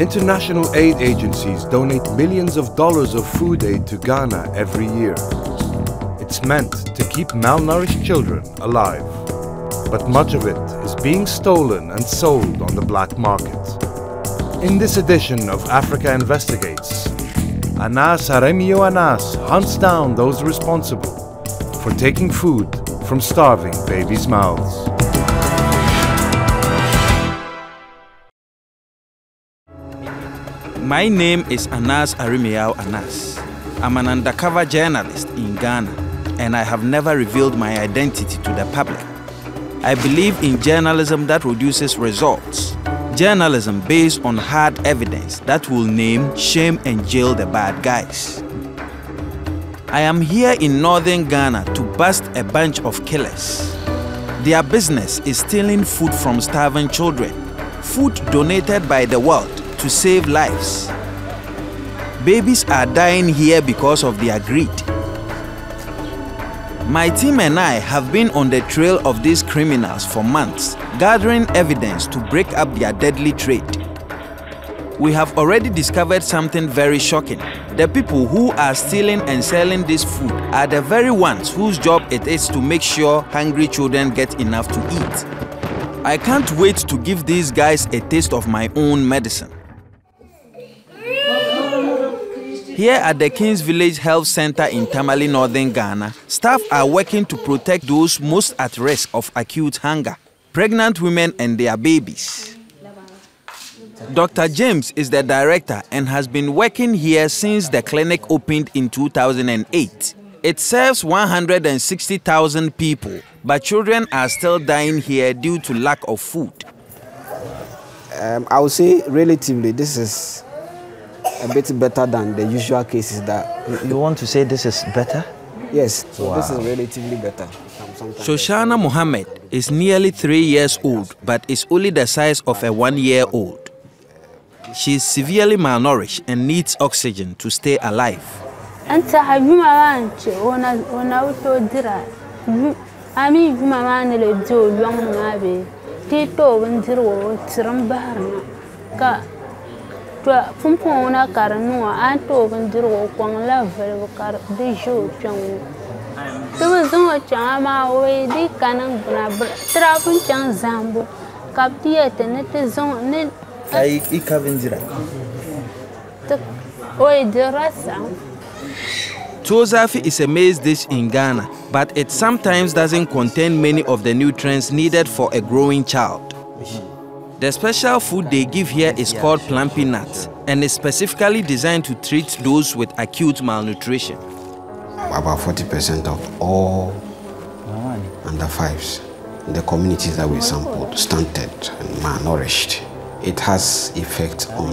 International aid agencies donate millions of dollars of food aid to Ghana every year. It's meant to keep malnourished children alive, but much of it is being stolen and sold on the black market. In this edition of Africa Investigates, Aremeyaw Anas hunts down those responsible for taking food from starving babies' mouths. My name is Aremeyaw Anas. I'm an undercover journalist in Ghana, and I have never revealed my identity to the public. I believe in journalism that produces results. Journalism based on hard evidence that will name, shame, and jail the bad guys. I am here in northern Ghana to bust a bunch of killers. Their business is stealing food from starving children, food donated by the world to save lives. Babies are dying here because of their greed. My team and I have been on the trail of these criminals for months, gathering evidence to break up their deadly trade. We have already discovered something very shocking. The people who are stealing and selling this food are the very ones whose job it is to make sure hungry children get enough to eat. I can't wait to give these guys a taste of my own medicine. Here at the King's Village Health Center in Tamale, northern Ghana, staff are working to protect those most at risk of acute hunger, pregnant women and their babies. Dr. James is the director and has been working here since the clinic opened in 2008. It serves 160,000 people, but children are still dying here due to lack of food. I would say relatively this is a bit better than the usual cases that... You want to say this is better? Yes, so wow. This is relatively better. Shoshana Mohammed is nearly 3 years old, but is only the size of a 1-year-old. She is severely malnourished and needs oxygen to stay alive. Tozafi is a maize dish in Ghana, but it sometimes doesn't contain many of the nutrients needed for a growing child. The special food they give here is called plumpy nuts and is specifically designed to treat those with acute malnutrition. About 40% of all under 5s in the communities that we sampled stunted and malnourished. It has effect on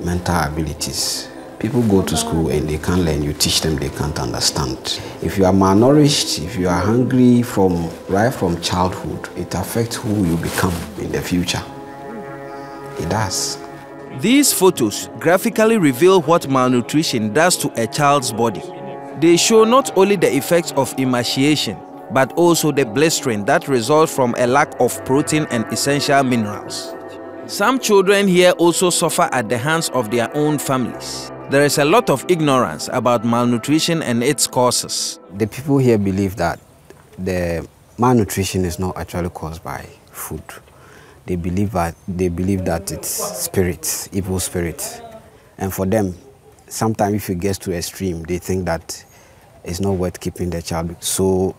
mental abilities. People go to school and they can't learn, you teach them, they can't understand. If you are malnourished, if you are hungry right from childhood, it affects who you become in the future. It does. These photos graphically reveal what malnutrition does to a child's body. They show not only the effects of emaciation, but also the blistering that results from a lack of protein and essential minerals. Some children here also suffer at the hands of their own families. There is a lot of ignorance about malnutrition and its causes. The people here believe that the malnutrition is not actually caused by food. They believe that it's spirits, evil spirits. And for them, sometimes if it gets to extreme, they think that it's not worth keeping the child. So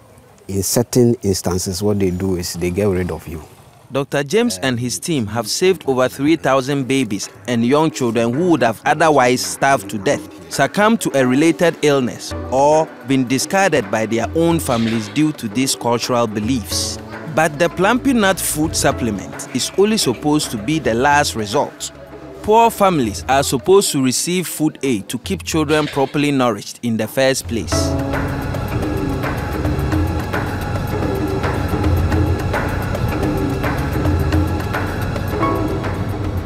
in certain instances, what they do is they get rid of you. Dr. James and his team have saved over 3,000 babies and young children who would have otherwise starved to death, succumbed to a related illness, or been discarded by their own families due to these cultural beliefs. But the plumpy nut food supplement is only supposed to be the last resort. Poor families are supposed to receive food aid to keep children properly nourished in the first place.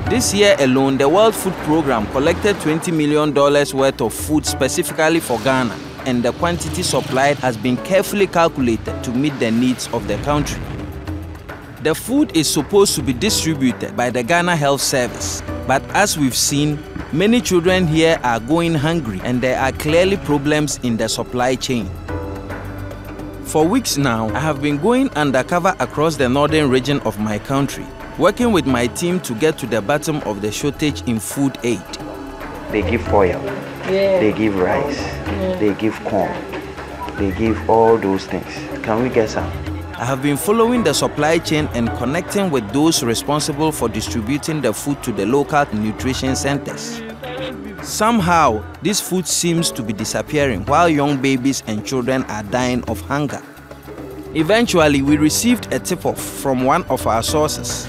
This year alone, the World Food Programme collected $20 million worth of food specifically for Ghana, and the quantity supplied has been carefully calculated to meet the needs of the country. The food is supposed to be distributed by the Ghana Health Service. But as we've seen, many children here are going hungry and there are clearly problems in the supply chain. For weeks now, I have been going undercover across the northern region of my country, working with my team to get to the bottom of the shortage in food aid. They give oil, they give rice, they give corn, they give all those things. Can we get some? I have been following the supply chain and connecting with those responsible for distributing the food to the local nutrition centers. Somehow, this food seems to be disappearing while young babies and children are dying of hunger. Eventually, we received a tip-off from one of our sources.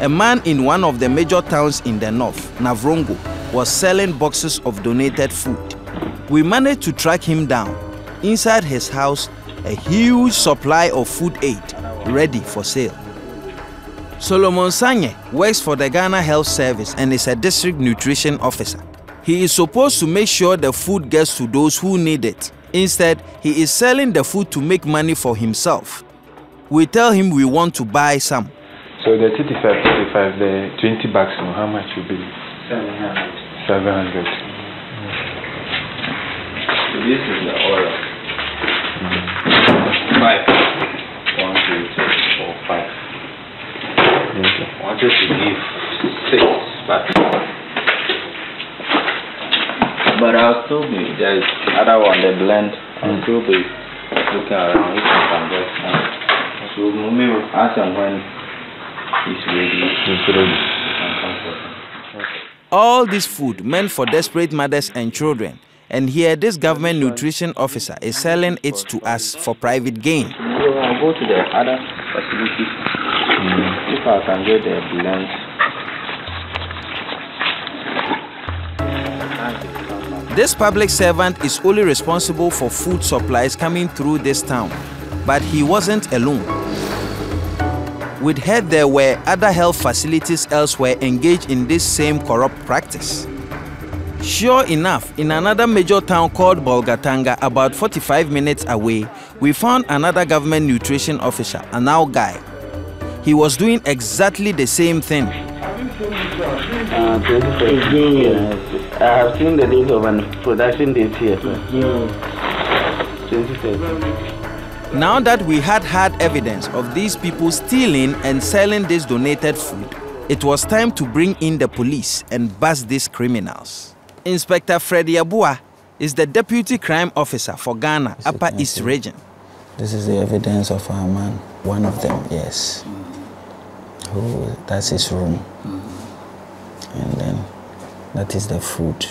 A man in one of the major towns in the north, Navrongo, was selling boxes of donated food. We managed to track him down. Inside his house, a huge supply of food aid ready for sale. Solomon Sanye works for the Ghana Health Service and is a district nutrition officer. He is supposed to make sure the food gets to those who need it. Instead, he is selling the food to make money for himself. We tell him we want to buy some. So the 35, the 20 bucks, how much will be? 700. 700. So this is the order. 5. 1, 2, 3, 4, 5. I wanted to give 6, but I'll still be, there is other one, the blend. I'll still be looking around if I can get some. So maybe ask him when he's ready. All this food meant for desperate mothers and children. And here, this government nutrition officer is selling it to us for private gain. So I'll go to the other facilities. If I can get the blend. This public servant is only responsible for food supplies coming through this town. But he wasn't alone. We'd heard there were other health facilities elsewhere engaged in this same corrupt practice. Sure enough, in another major town called Bolgatanga, about 45 minutes away, we found another government nutrition officer, a now guy. He was doing exactly the same thing. I have seen the date of an production date here. 2013. Now that we had evidence of these people stealing and selling this donated food, it was time to bring in the police and bust these criminals. Inspector Freddy Abua is the Deputy Crime Officer for Ghana, Upper East Region. This is the evidence of our man, one of them, yes. That's his room. And then that is the food.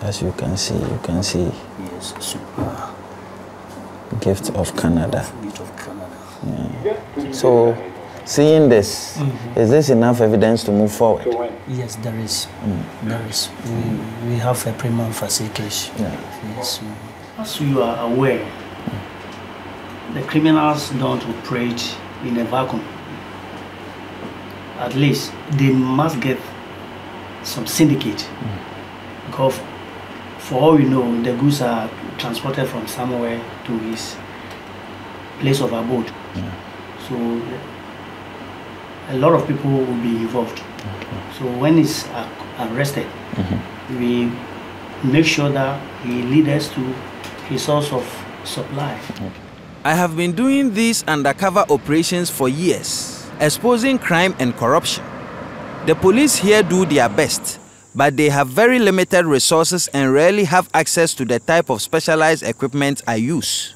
As you can see, yes, super. Gift of Canada. Yeah. So, seeing this, is this enough evidence to move forward? Yes, there is. There is. We have a prima facie case. Yeah. Yes. As you are aware, the criminals don't operate in a vacuum. At least they must get some syndicate. Because for all we know, the goods are transported from somewhere to his place of abode. So a lot of people will be involved. So when he's arrested, we make sure that he leads us to his source of supply. I have been doing these undercover operations for years, exposing crime and corruption. The police here do their best, but they have very limited resources and rarely have access to the type of specialized equipment I use.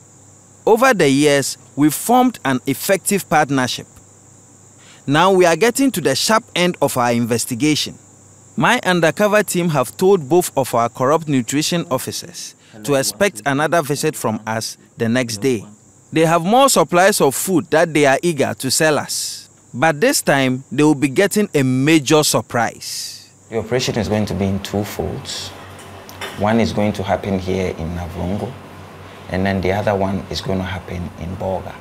Over the years, we've formed an effective partnership. Now we are getting to the sharp end of our investigation. My undercover team have told both of our corrupt nutrition officers to expect another visit from us the next day. They have more supplies of food that they are eager to sell us. But this time, they will be getting a major surprise. The operation is going to be in two folds. One is going to happen here in Navrongo, and then the other one is going to happen in Bolga.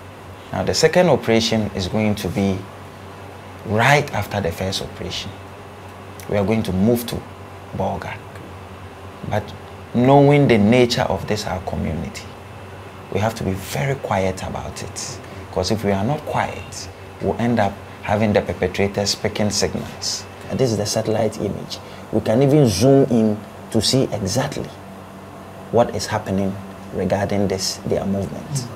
Now, the second operation is going to be right after the first operation. We are going to move to Bolga. But knowing the nature of this, our community, we have to be very quiet about it. Because if we are not quiet, we'll end up having the perpetrators speaking signals This is the satellite image. We can even zoom in to see exactly what is happening regarding their movement.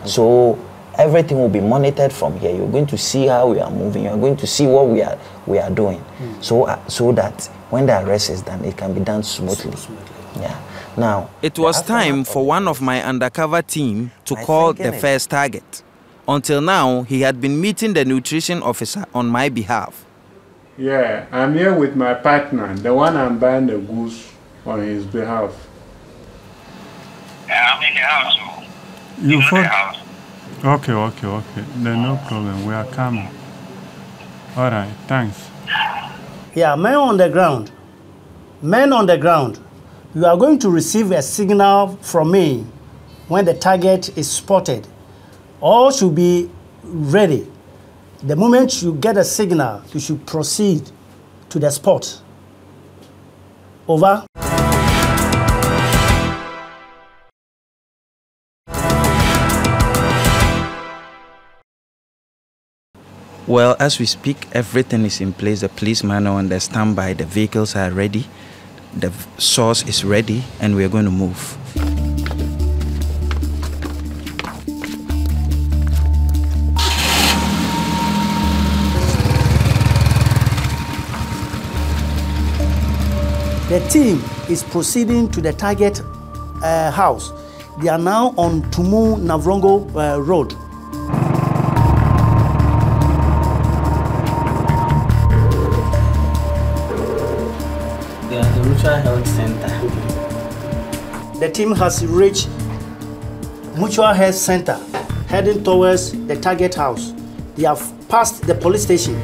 So everything will be monitored from here. You're going to see how we are moving. You're going to see what we are doing, so that when the arrest is done, it can be done smoothly. Yeah. Now it was time for one of my undercover team to call the first target. Until now, he had been meeting the nutrition officer on my behalf. Yeah, I'm here with my partner, the one I'm buying the goose on his behalf. I'm in the house. You the house. Okay. Then no problem. We are coming. All right, thanks. Yeah, men on the ground. Men on the ground. You are going to receive a signal from me when the target is spotted. All should be ready. The moment you get a signal, you should proceed to the spot. Over. Well, as we speak, everything is in place. The policemen are on the standby. The vehicles are ready. The source is ready, and we are going to move. The team is proceeding to the target house. They are now on Tumu Navrongo Road. They are the Mutual Health Center. The team has reached Mutual Health Center, heading towards the target house. They have passed the police station.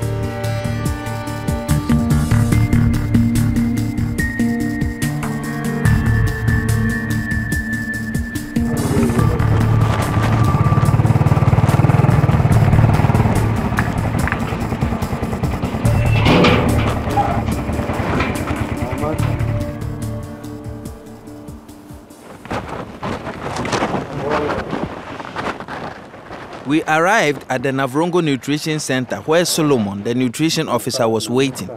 We arrived at the Navrongo Nutrition Center where Solomon, the nutrition officer, was waiting.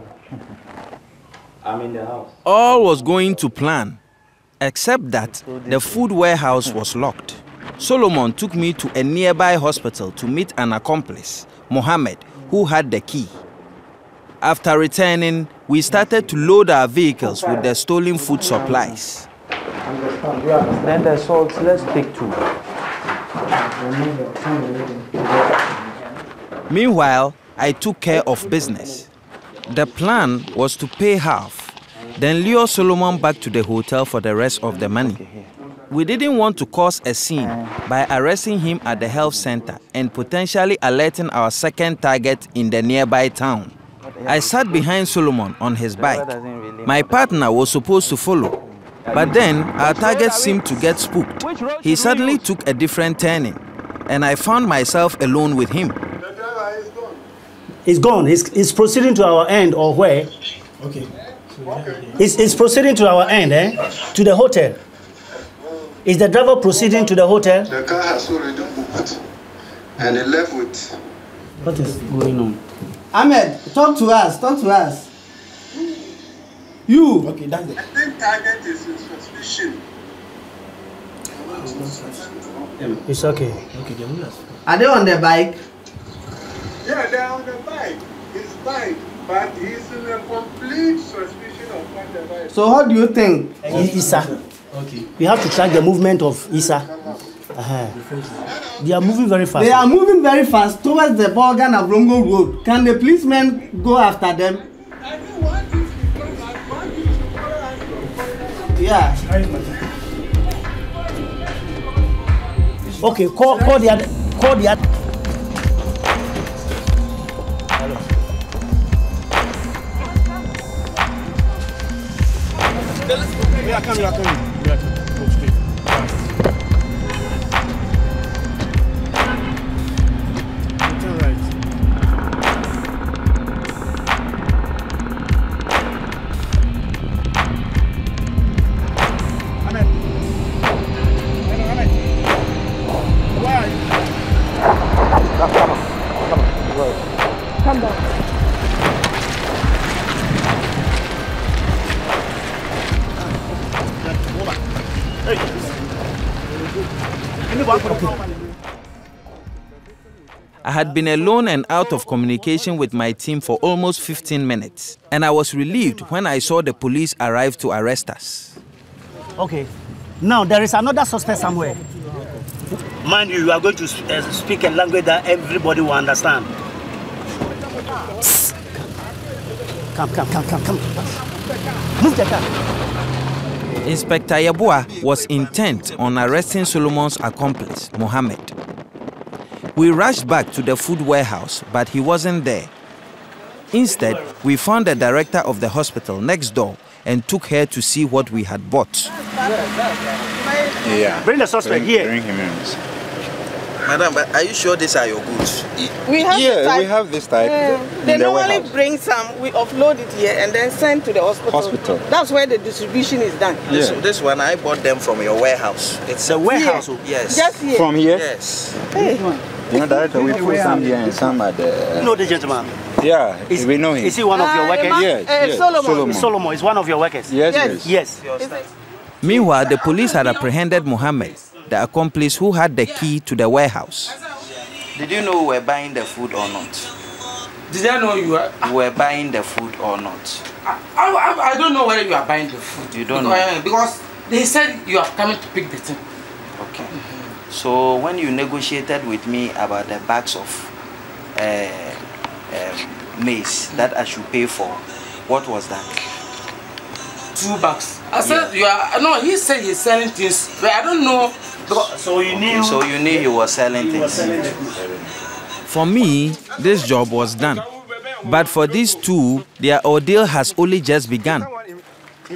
I'm in the house. All was going to plan, except that the food warehouse was locked. Solomon took me to a nearby hospital to meet an accomplice, Mohammed, who had the key. After returning, we started to load our vehicles with the stolen food supplies. Then the salt, let's take 2. Meanwhile, I took care of business. The plan was to pay half, then lure Solomon back to the hotel for the rest of the money. We didn't want to cause a scene by arresting him at the health center and potentially alerting our second target in the nearby town. I sat behind Solomon on his bike. My partner was supposed to follow, but then our target seemed to get spooked. He suddenly took a different turning, and I found myself alone with him. He's gone. He's proceeding to our end, or where? Okay. He's proceeding to our end, to the hotel. Is the driver proceeding to the hotel? The car has already booked, and he left with. What is going on? Ahmed, talk to us. Talk to us. You. Okay, that's it. I think target is in suspicion. It's okay. Are they on the bike? Yeah, they're on the bike. His bike, but he's in a complete suspicion of what the bike. So what do you think? Isa. Okay. We have to track the movement of Isa. They are moving very fast. They are moving very fast towards the Gana Navrongo Road. Can the policemen go after them? Yeah. Okay, call the other. Hello. We are coming. Go straight. Turn right. Ahmed. Why? Come down. I had been alone and out of communication with my team for almost 15 minutes, and I was relieved when I saw the police arrive to arrest us. Okay, now there is another suspect somewhere. Mind you, you are going to speak a language that everybody will understand. Come. Move the car. Inspector Yabua was intent on arresting Solomon's accomplice, Mohammed. We rushed back to the food warehouse, but he wasn't there. Instead, we found the director of the hospital next door and took her to see what we had bought. Yeah. Bring the suspect here. Bring him in. Madam, but are you sure these are your goods? We have this type. We have this type. They normally bring some, we offload it here and then send to the hospital. That's where the distribution is done. Yeah. This one, I bought them from your warehouse. It's a warehouse? Here. Yes. Just here? From here? Yes. Hey. You know, Director, we put some here and some at the... You know the gentleman? Yeah, we know him. Is he one of your workers? Yes. Solomon is one of your workers? Yes. Meanwhile, the police had apprehended Mohammed, the accomplice who had the key to the warehouse. Did you know we were buying the food or not? Did I know you were? We were buying the food or not? I don't know whether you are buying the food. You don't know? Because they said you are coming to pick the thing. Okay. So when you negotiated with me about the bags of maize that I should pay for, what was that? 2 bags. I said you are. No, he said he's selling things, but I don't know. So you knew. So you knew he was selling things. For me, this job was done. But for these two, their ordeal has only just begun.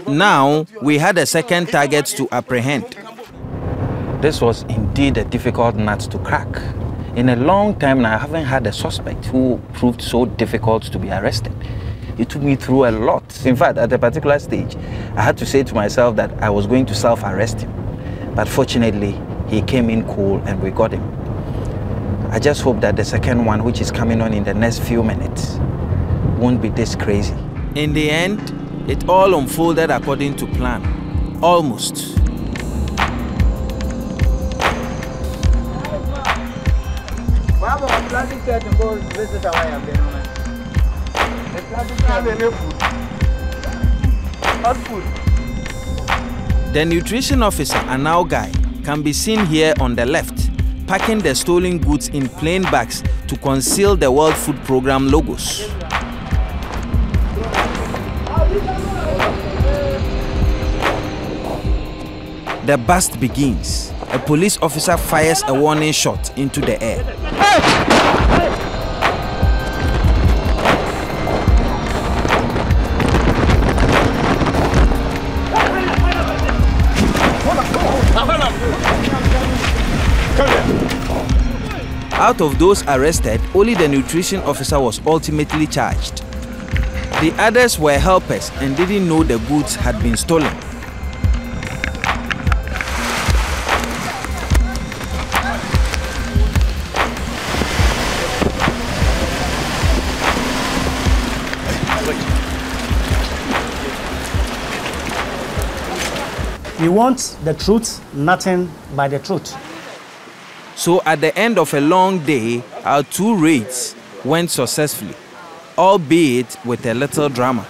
Now we had a second target to apprehend. This was indeed a difficult nut to crack. In a long time now, I haven't had a suspect who proved so difficult to be arrested. It took me through a lot. In fact, at a particular stage, I had to say to myself that I was going to self-arrest him. But fortunately, he came in cool and we got him. I just hope that the second one, which is coming on in the next few minutes, won't be this crazy. In the end, it all unfolded according to plan. Almost. The nutrition officer, Aremeyaw guy, can be seen here on the left, packing the stolen goods in plain bags to conceal the World Food Programme logos. The bust begins. A police officer fires a warning shot into the air. Out of those arrested, only the nutrition officer was ultimately charged. The others were helpers and didn't know the goods had been stolen. We want the truth, nothing but the truth. So at the end of a long day, our 2 raids went successfully, albeit with a little drama.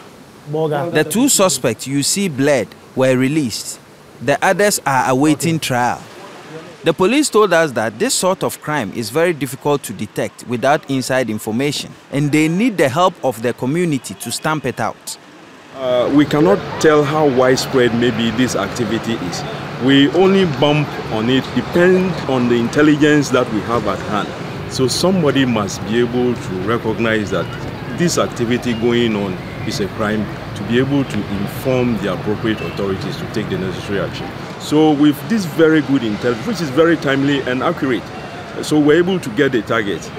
The 2 suspects you see bled were released. The others are awaiting trial. The police told us that this sort of crime is very difficult to detect without inside information, and they need the help of the community to stamp it out. We cannot tell how widespread maybe this activity is. We only bump on it, depend on the intelligence that we have at hand. So somebody must be able to recognize that this activity going on is a crime, to be able to inform the appropriate authorities to take the necessary action. So with this very good intelligence, which is very timely and accurate, so we're able to get the target.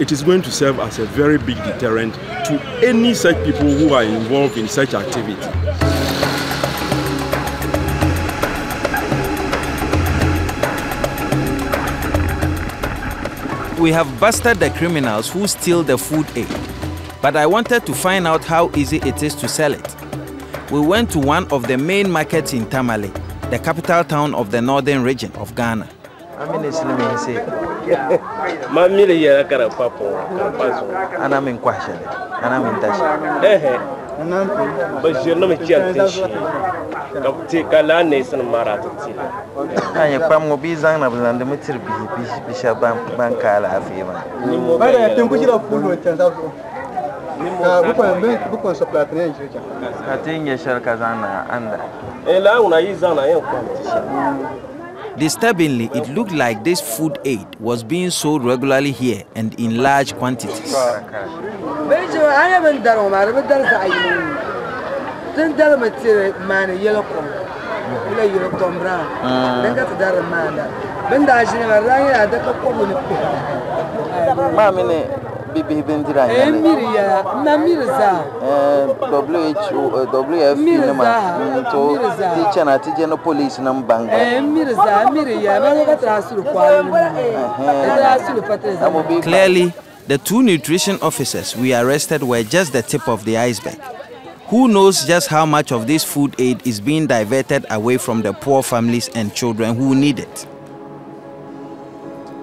It is going to serve as a very big deterrent to any such people who are involved in such activity. We have busted the criminals who steal the food aid, but I wanted to find out how easy it is to sell it. We went to one of the main markets in Tamale, the capital town of the northern region of Ghana. Mamile ya kara papo kapazo. Ana min kwashele. Ana min tashi. Ba je no me tiya tashi. Kapti kala ne san marata ti. Anya pam ngo bizang na blande mutir bi shaban ban kala afima. Ba da tin kuji da fulo tan da so. Bukon so platne nje. Katinge sharka zana anda. La una yi zana yan competition. Disturbingly, it looked like this food aid was being sold regularly here and in large quantities. Clearly, the 2 nutrition officers we arrested were just the tip of the iceberg. Who knows just how much of this food aid is being diverted away from the poor families and children who need it?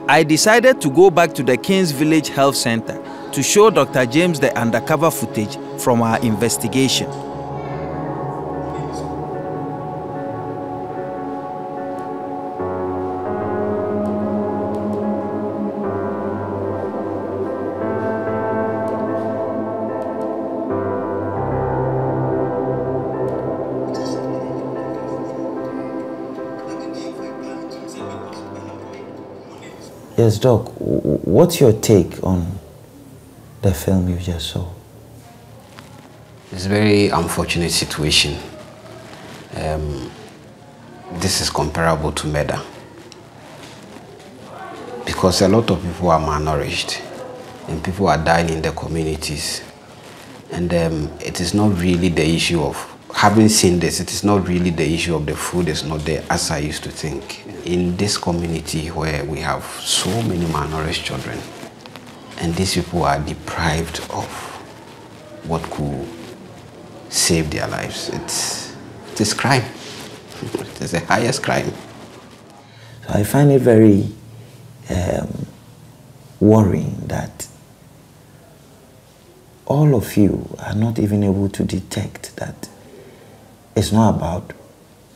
I decided to go back to the King's Village Health Center to show Dr. James the undercover footage from our investigation. Yes, Doc, what's your take on the film you just saw? It's a very unfortunate situation. This is comparable to murder. Because a lot of people are malnourished and people are dying in the communities. And it is not really the issue of, having seen this, it is not really the issue of the food is not there as I used to think. In this community where we have so many malnourished children, and these people are deprived of what could save their lives, it is crime. It is the highest crime. So I find it very worrying that all of you are not even able to detect that it's not about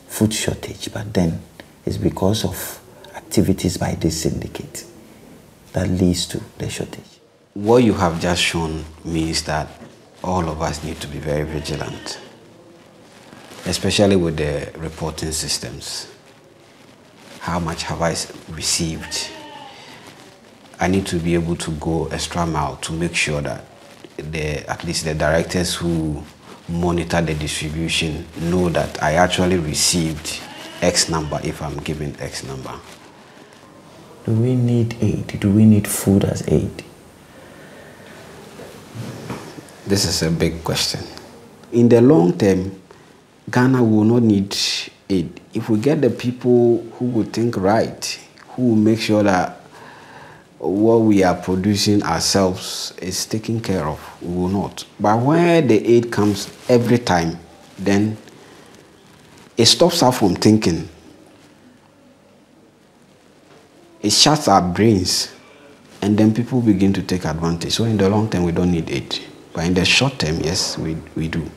food shortage, but then it's because of activities by this syndicate that leads to the shortage. What you have just shown means that all of us need to be very vigilant, especially with the reporting systems. How much have I received? I need to be able to go extra mile to make sure that at least the directors who monitor the distribution know that I actually received X number if I'm given X number. Do we need aid? Do we need food as aid? This is a big question. In the long term, Ghana will not need aid. If we get the people who will think right, who will make sure that what we are producing ourselves is taken care of, we will not. But where the aid comes every time, then it stops us from thinking. It shuts our brains, and then people begin to take advantage. So in the long term, we don't need aid. But in the short term, yes, we do.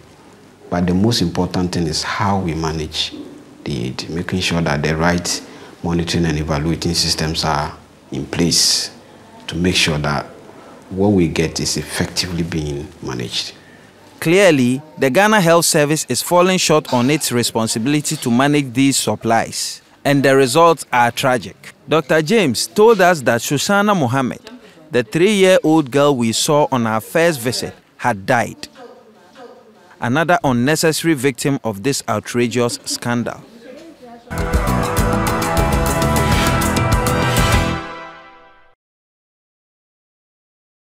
But the most important thing is how we manage the aid, making sure that the right monitoring and evaluating systems are in place to make sure that what we get is effectively being managed. Clearly, the Ghana Health Service is falling short on its responsibility to manage these supplies, and the results are tragic. Dr. James told us that Shoshana Mohammed, the 3-year-old girl we saw on our first visit, had died. Another unnecessary victim of this outrageous scandal.